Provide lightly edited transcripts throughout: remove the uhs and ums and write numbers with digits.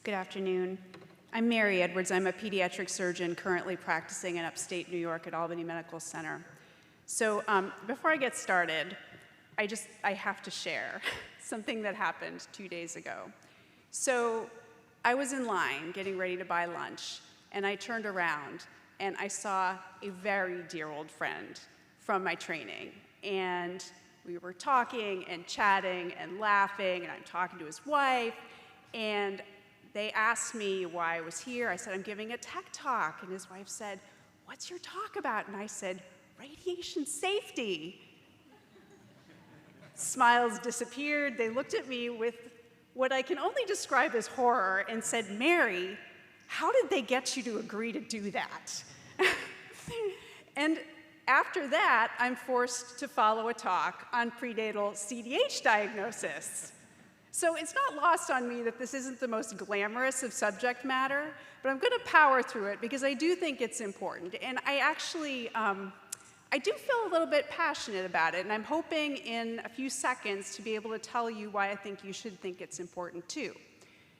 Good afternoon. I'm Mary Edwards. I'm a pediatric surgeon currently practicing in upstate New York at Albany Medical Center. So before I get started, I have to share something that happened 2 days ago. So I was in line getting ready to buy lunch, and I turned around and I saw a very dear old friend from my training. And we were talking and chatting and laughing, and I'm talking to his wife, and they asked me why I was here. I said, I'm giving a tech talk. And his wife said, what's your talk about? And I said, radiation safety. Smiles disappeared. They looked at me with what I can only describe as horror and said, Mary, how did they get you to agree to do that? And after that, I'm forced to follow a talk on prenatal CDH diagnosis. So it's not lost on me that this isn't the most glamorous of subject matter, but I'm going to power through it because I do think it's important. And I actually, I do feel a little bit passionate about it, and I'm hoping in a few seconds to be able to tell you why I think you should think it's important too.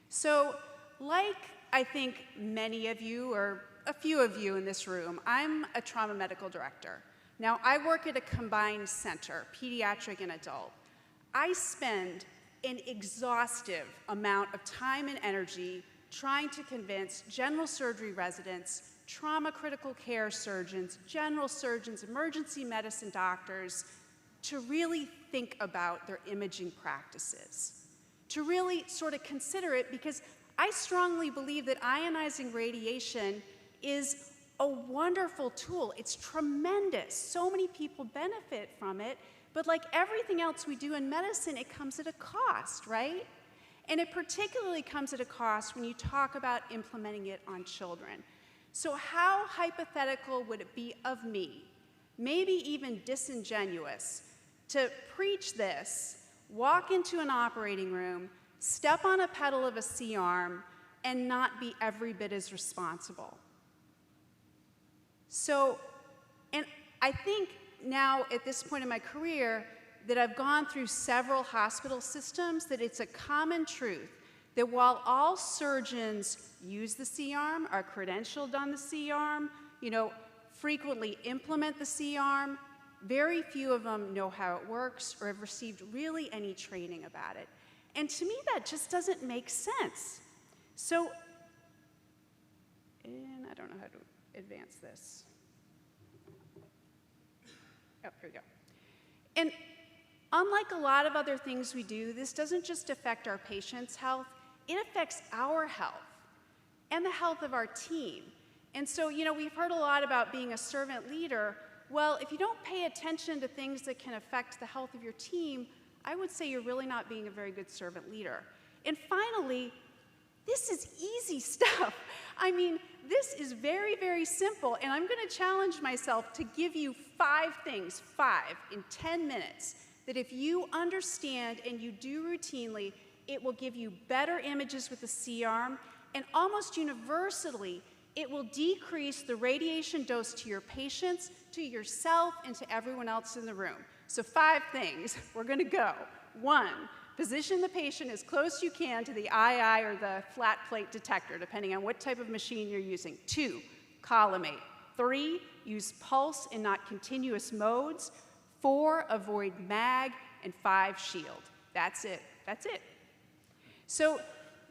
So like I think many of you, or a few of you in this room, I'm a trauma medical director. Now, I work at a combined center, pediatric and adult. I spend an exhaustive amount of time and energy trying to convince general surgery residents, trauma critical care surgeons, general surgeons, emergency medicine doctors, to really think about their imaging practices, to really sort of consider it, because I strongly believe that ionizing radiation is a wonderful tool. It's tremendous. So many people benefit from it, but like everything else we do in medicine, it comes at a cost, right? And it particularly comes at a cost when you talk about implementing it on children. So how hypothetical would it be of me, maybe even disingenuous, to preach this, walk into an operating room, step on a pedal of a C-arm, and not be every bit as responsible? So, and I think now at this point in my career that I've gone through several hospital systems, that it's a common truth that while all surgeons use the C-arm, are credentialed on the C-arm, frequently implement the C-arm, very few of them know how it works or have received really any training about it. And to me, that just doesn't make sense. So, and I don't know how to advance this. Oh, here we go. And unlike a lot of other things we do, this doesn't just affect our patients' health, it affects our health and the health of our team. And so, we've heard a lot about being a servant leader. Well, if you don't pay attention to things that can affect the health of your team, I would say you're really not being a very good servant leader. And finally, this is easy stuff. I mean, this is very, very simple, and I'm going to challenge myself to give you 5 things, 5 in 10 minutes, that if you understand and you do routinely, it will give you better images with the C-arm, and almost universally, it will decrease the radiation dose to your patients, to yourself, and to everyone else in the room. So 5 things. We're going to go. 1, position the patient as close as you can to the II or the flat plate detector, depending on what type of machine you're using. 2, collimate. 3, use pulse and not continuous modes. 4, avoid mag. And 5, shield. That's it. That's it. So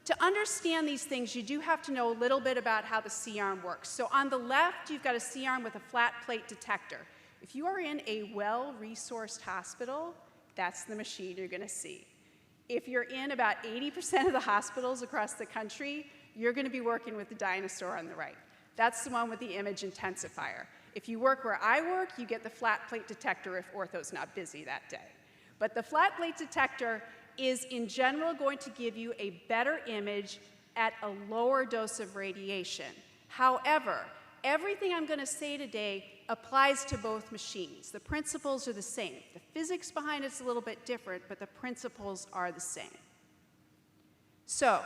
to understand these things, you do have to know a little bit about how the C-arm works. So on the left, you've got a C-arm with a flat plate detector. If you are in a well-resourced hospital, that's the machine you're going to see. If you're in about 80% of the hospitals across the country, you're going to be working with the dinosaur on the right. That's the one with the image intensifier. If you work where I work, you get the flat plate detector if ortho's not busy that day. But the flat plate detector is in general going to give you a better image at a lower dose of radiation. However, everything I'm going to say today applies to both machines. The principles are the same. The physics behind it's a little bit different, but the principles are the same. So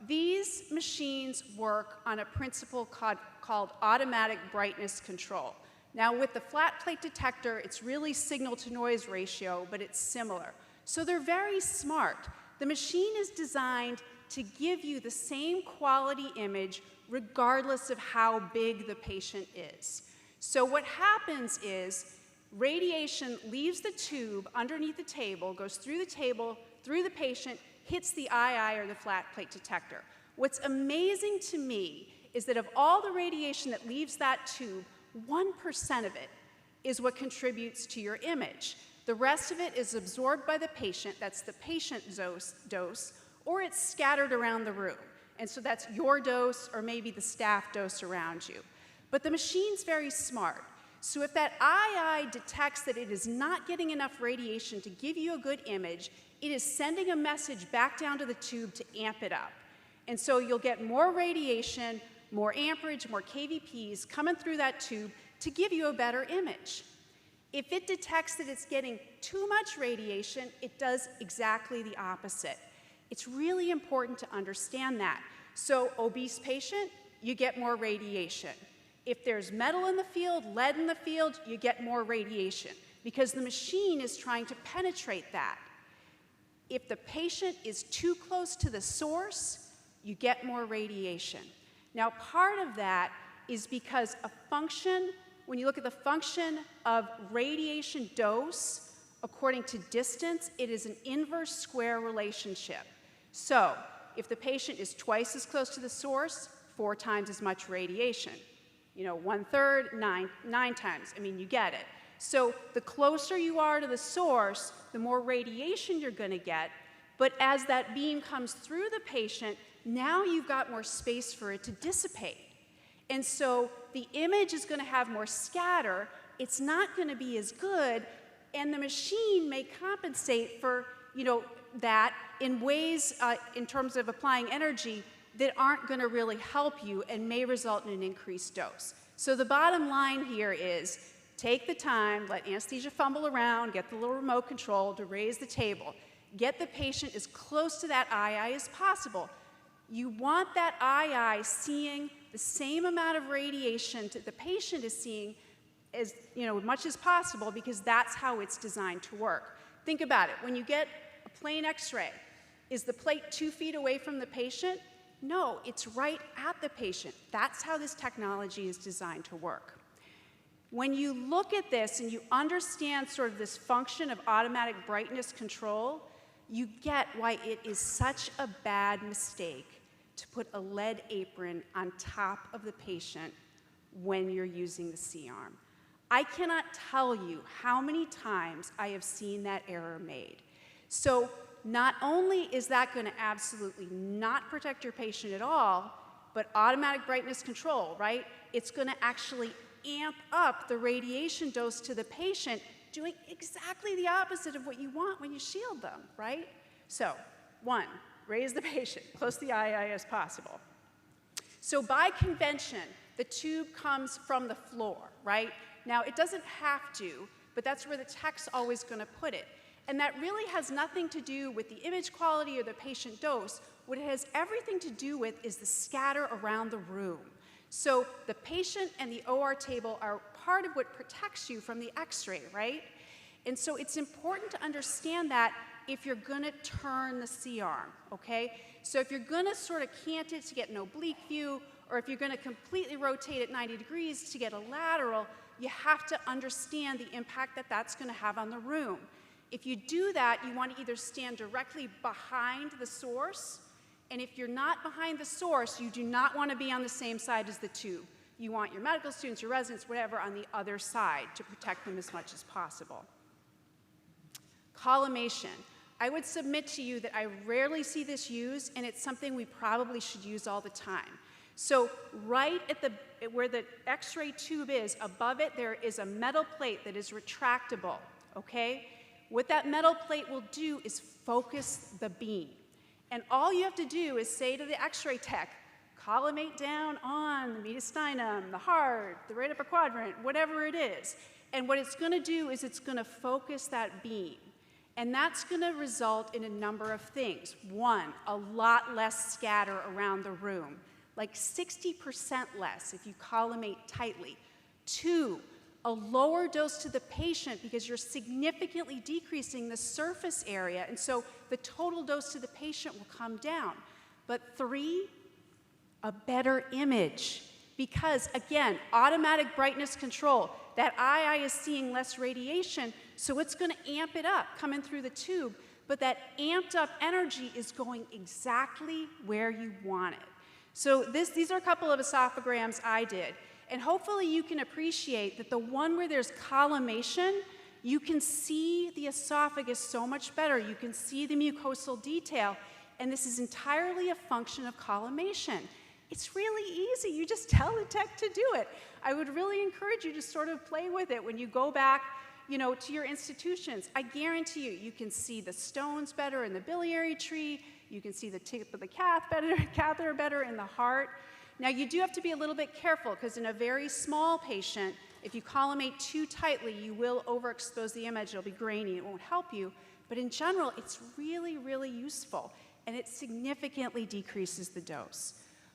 these machines work on a principle called automatic brightness control. Now with the flat plate detector, it's really signal to noise ratio, but it's similar. So they're very smart. The machine is designed to give you the same quality image regardless of how big the patient is. So what happens is radiation leaves the tube underneath the table, goes through the table, through the patient, hits the II or the flat plate detector. What's amazing to me is that of all the radiation that leaves that tube, 1% of it is what contributes to your image. The rest of it is absorbed by the patient, that's the patient dose, or it's scattered around the room. And so that's your dose or maybe the staff dose around you. But the machine's very smart. So if that II detects that it is not getting enough radiation to give you a good image, it is sending a message back down to the tube to amp it up. And so you'll get more radiation, more amperage, more kVps coming through that tube to give you a better image. If it detects that it's getting too much radiation, it does exactly the opposite. It's really important to understand that. So obese patient, you get more radiation. If there's metal in the field, lead in the field, you get more radiation because the machine is trying to penetrate that. If the patient is too close to the source, you get more radiation. Now, part of that is because a function, when you look at the function of radiation dose according to distance, it is an inverse square relationship. So if the patient is twice as close to the source, 4 times as much radiation. You know, 1/3, nine times. I mean, you get it. So the closer you are to the source, the more radiation you're going to get. But as that beam comes through the patient, now you've got more space for it to dissipate. And so the image is going to have more scatter. It's not going to be as good. And the machine may compensate for, that in ways, in terms of applying energy, that aren't going to really help you and may result in an increased dose. So the bottom line here is take the time, let anesthesia fumble around, get the little remote control to raise the table. Get the patient as close to that II as possible. You want that II seeing the same amount of radiation that the patient is seeing as much as possible because that's how it's designed to work. Think about it. When you get a plain X-ray, is the plate 2 feet away from the patient? No, it's right at the patient. That's how this technology is designed to work. When you look at this and you understand sort of this function of automatic brightness control, you get why it is such a bad mistake to put a lead apron on top of the patient when you're using the C-arm. I cannot tell you how many times I have seen that error made. So not only is that going to absolutely not protect your patient at all, but automatic brightness control, right? It's going to actually amp up the radiation dose to the patient, doing exactly the opposite of what you want when you shield them, right? So, 1, raise the patient close to the II as possible. So by convention, the tube comes from the floor, right? Now, it doesn't have to, but that's where the tech's always going to put it. And that really has nothing to do with the image quality or the patient dose. What it has everything to do with is the scatter around the room. So the patient and the OR table are part of what protects you from the X-ray, right? And so it's important to understand that if you're going to turn the C-arm, okay? So if you're going to sort of cant it to get an oblique view, or if you're going to completely rotate at 90 degrees to get a lateral, you have to understand the impact that that's going to have on the room. If you do that, you want to either stand directly behind the source, and if you're not behind the source, you do not want to be on the same side as the tube. You want your medical students, your residents, whatever, on the other side to protect them as much as possible. Collimation. I would submit to you that I rarely see this used, and it's something we probably should use all the time. So right at where the X-ray tube is, above it, there is a metal plate that is retractable, okay? What that metal plate will do is focus the beam. And all you have to do is say to the X-ray tech, collimate down on the mediastinum, the heart, the right upper quadrant, whatever it is. And what it's going to do is it's going to focus that beam. And that's going to result in a number of things. 1, a lot less scatter around the room, like 60% less if you collimate tightly. 2, a lower dose to the patient because you're significantly decreasing the surface area, and so the total dose to the patient will come down. But 3, a better image. Because, again, automatic brightness control, that eye is seeing less radiation, so it's going to amp it up coming through the tube, but that amped up energy is going exactly where you want it. So these are a couple of esophograms I did, and hopefully you can appreciate that the one where there's collimation, you can see the esophagus so much better. You can see the mucosal detail, and this is entirely a function of collimation. It's really easy. You just tell the tech to do it. I would really encourage you to sort of play with it when you go back, to your institutions. I guarantee you can see the stones better in the biliary tree. You can see the tip of the catheter better in the heart. Now, you do have to be a little bit careful because in a very small patient, if you collimate too tightly, you will overexpose the image. It'll be grainy. It won't help you. But in general, it's really, really useful, and it significantly decreases the dose.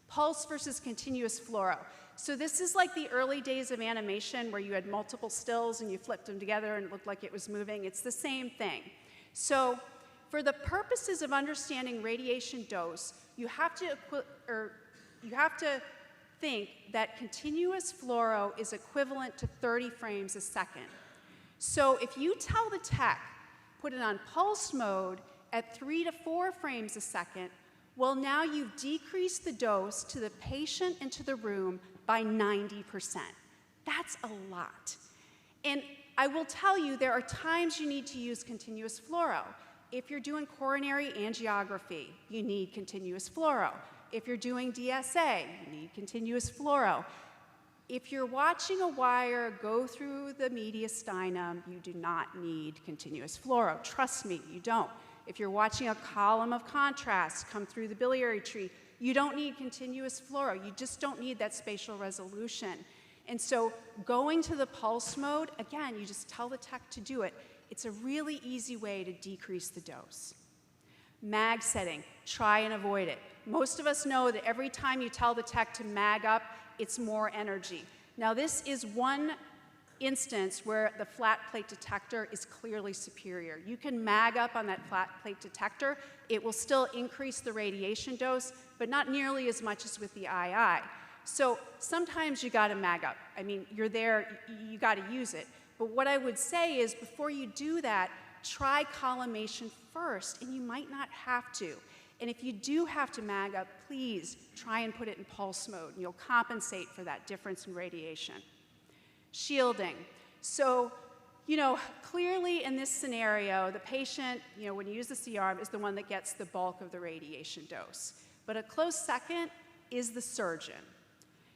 Pulse versus continuous fluoro. So this is like the early days of animation where you had multiple stills and you flipped them together and it looked like it was moving. It's the same thing. So for the purposes of understanding radiation dose, you have to think that continuous fluoro is equivalent to 30 frames a second. So if you tell the tech, put it on pulse mode at 3 to 4 frames a second, well, now you've decreased the dose to the patient and to the room by 90%. That's a lot. And I will tell you, there are times you need to use continuous fluoro. If you're doing coronary angiography, you need continuous fluoro. If you're doing DSA, you need continuous fluoro. If you're watching a wire go through the mediastinum, you do not need continuous fluoro. Trust me, you don't. If you're watching a column of contrast come through the biliary tree, you don't need continuous fluoro. You just don't need that spatial resolution. And so going to the pulse mode, again, you just tell the tech to do it. It's a really easy way to decrease the dose. Mag setting, try and avoid it. Most of us know that every time you tell the tech to mag up, it's more energy. Now, this is one instance where the flat plate detector is clearly superior. You can mag up on that flat plate detector. It will still increase the radiation dose, but not nearly as much as with the II. So sometimes you gotta mag up. I mean, you're there, you gotta use it. But what I would say is before you do that, try collimation first, and you might not have to. And if you do have to mag up, please try and put it in pulse mode, and you'll compensate for that difference in radiation. Shielding. So, clearly in this scenario, the patient, when you use the C-arm, is the one that gets the bulk of the radiation dose. But a close second is the surgeon.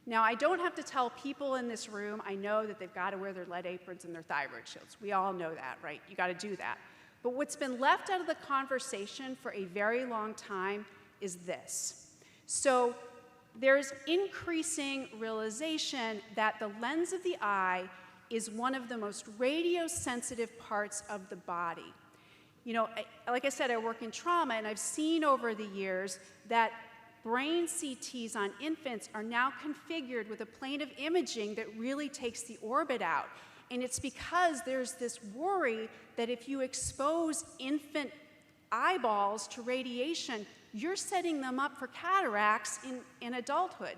Now, I don't have to tell people in this room, I know that they've got to wear their lead aprons and their thyroid shields. We all know that, right? You got to do that. But what's been left out of the conversation for a very long time is this. So there's increasing realization that the lens of the eye is one of the most radiosensitive parts of the body. Like I said, I work in trauma, and I've seen over the years that brain CTs on infants are now configured with a plane of imaging that really takes the orbit out. And it's because there's this worry that if you expose infant eyeballs to radiation, you're setting them up for cataracts in adulthood.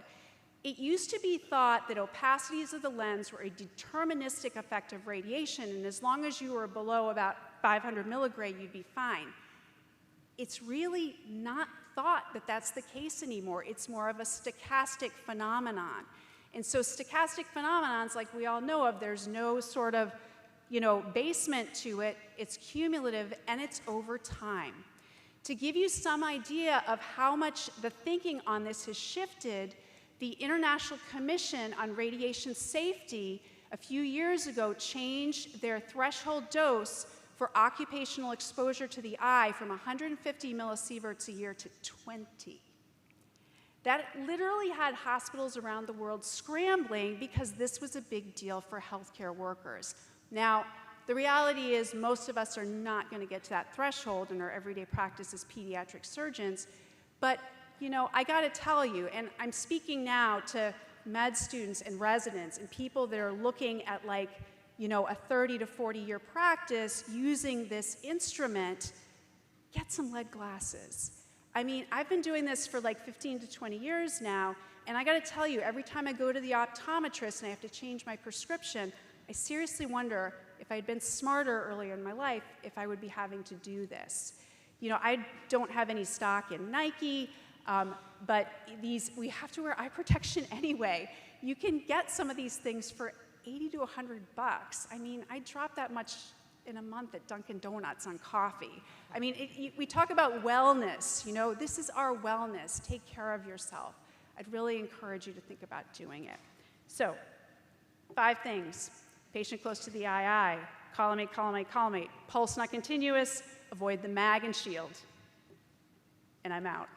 It used to be thought that opacities of the lens were a deterministic effect of radiation, and as long as you were below about 500 milligray, you'd be fine. It's really not thought that that's the case anymore. It's more of a stochastic phenomenon. And so stochastic phenomenons, like we all know of, there's no sort of, basement to it. It's cumulative, and it's over time. To give you some idea of how much the thinking on this has shifted, the International Commission on Radiation Safety a few years ago changed their threshold dose for occupational exposure to the eye from 150 millisieverts a year to 20. That literally had hospitals around the world scrambling because this was a big deal for healthcare workers. Now, the reality is most of us are not going to get to that threshold in our everyday practice as pediatric surgeons, but I got to tell you, and I'm speaking now to med students and residents and people that are looking at a 30 to 40 year practice using this instrument, get some lead glasses. I mean, I've been doing this for like 15 to 20 years now, and I gotta tell you, every time I go to the optometrist and I have to change my prescription, I seriously wonder if I had been smarter earlier in my life, if I would be having to do this. You know, I don't have any stock in Nike, but we have to wear eye protection anyway. You can get some of these things for 80 to 100 bucks. I mean, I drop that much in a month at Dunkin' Donuts on coffee. I mean, we talk about wellness, you know, this is our wellness. Take care of yourself. I'd really encourage you to think about doing it. So, 5 things. Patient close to the eye, collimate, collimate, collimate. Pulse not continuous, avoid the mag and shield. And I'm out.